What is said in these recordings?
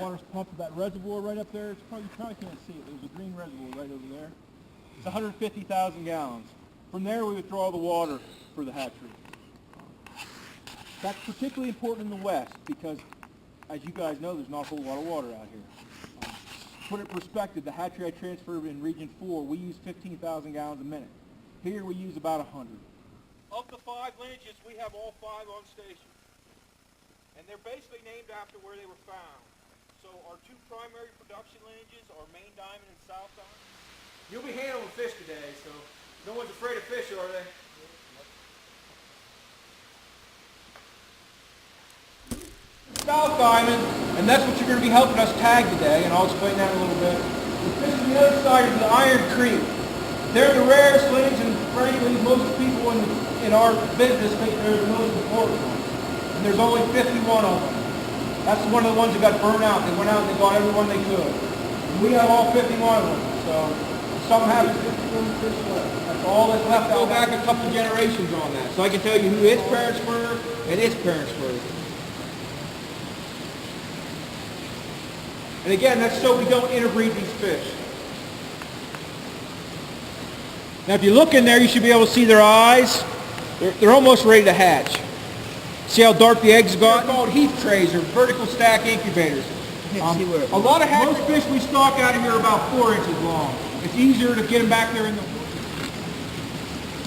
water's pumped to that reservoir right up there. You probably can't see it. There's a green reservoir right over there. It's 150,000 gallons. From there, we withdraw the water for the hatchery. That's particularly important in the west because, as you guys know, there's not a whole lot of water out here. To put it in perspective, the hatchery I transferred in Region 4, we use 15,000 gallons a minute. Here we use about 100. Of the 5 lineages, we have all 5 on station. And they're basically named after where they were found. So our 2 primary production lineages are Main Diamond and South Diamond. You'll be handling fish today, so no one's afraid of fish, are they? South Diamond, and that's what you're going to be helping us tag today, and I'll explain that in a little bit. The fish on the other side is the Iron Creek. They're the rarest lineage, and frankly, most people in our business think they're the most important ones. And there's only 51 of them. That's one of the ones that got burned out. They went out and they got everyone they could. And we have all 51 of them, so some have 51 fish left. That's all that's left. Go back a couple generations on that, so I can tell you who its parents were and its parents were. And again, that's so we don't interbreed these fish. Now if you look in there, you should be able to see their eyes. They're almost ready to hatch. See how dark the eggs got? They're called heap trays or vertical stack incubators. A lot of most fish we stock out of here are about 4 inches long. It's easier to get them back there in the...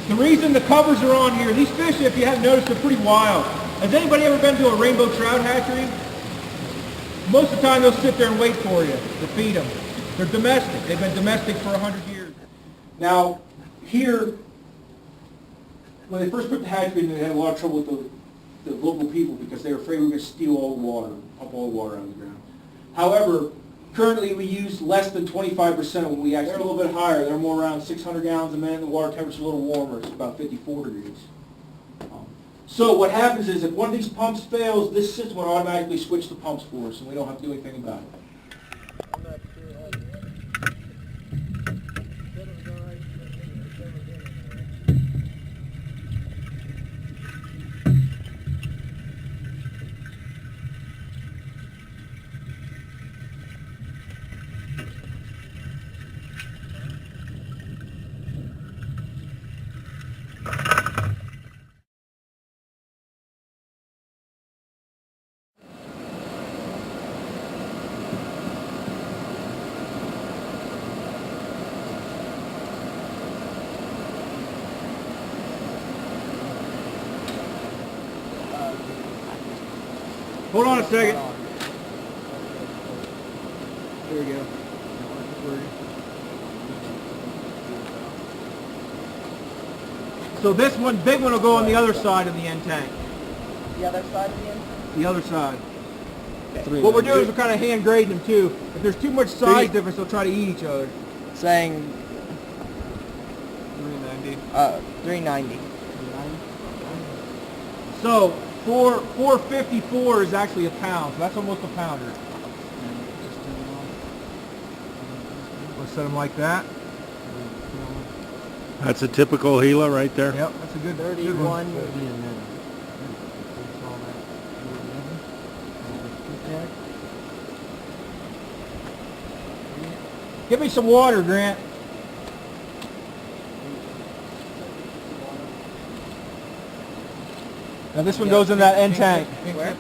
The reason the covers are on here, these fish, if you haven't noticed, they're pretty wild. Has anybody ever been to a rainbow trout hatchery? Most of the time they'll sit there and wait for you to feed them. They're domestic. They've been domestic for 100 years. Now, here, when they first put the hatchery in, they had a lot of trouble with the local people because they were afraid we were going to steal all the water, pump all the water out of the ground. However, currently we use less than 25% of what we actually... They're a little bit higher. They're more around 600 gallons a minute. The water temperature's a little warmer. It's about 54 degrees. So what happens is if one of these pumps fails, this system will automatically switch the pumps for us, and we don't have to do anything about it. Hold on a second. There we go. So this one, big one, will go on the other side of the end tank. The other side of the end? The other side. What we're doing is we're kind of hand grading them too. If there's too much size difference, they'll try to eat each other. Saying 390. 390. So 454 is actually a pound. So that's almost a pounder. We'll set them like that. That's a typical Gila right there. Yep, that's a good 31. Good one. Give me some water, Grant. Now this one goes in that end tank. Where?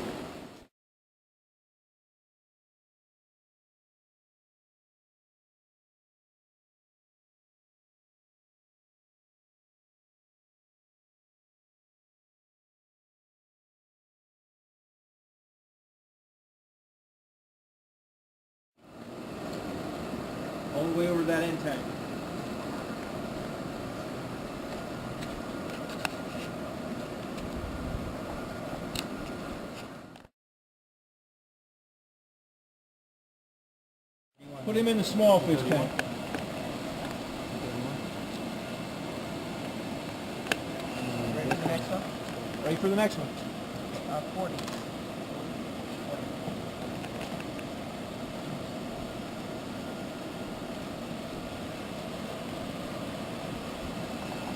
All the way over that end tank. Put him in the small fish tank. Ready for the next one? Ready for the next one? 40.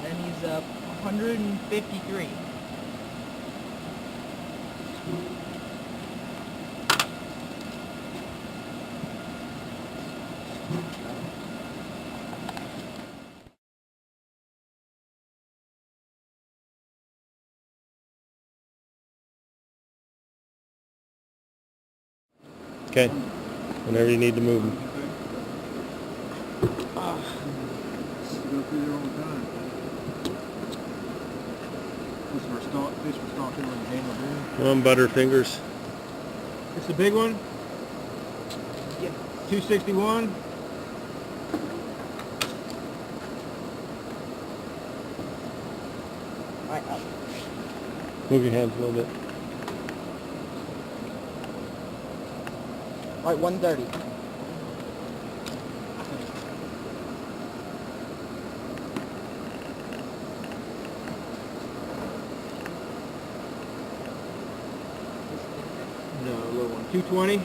Then he's up 153. Okay. Whenever you need to move them. Go through there all the time. This is our stock, fish we're stalking on the handle there. Come on, Butterfingers. It's the big one? Yeah. 261. Alright, up. Move your hands a little bit. Alright, 130. No, a little one. 220.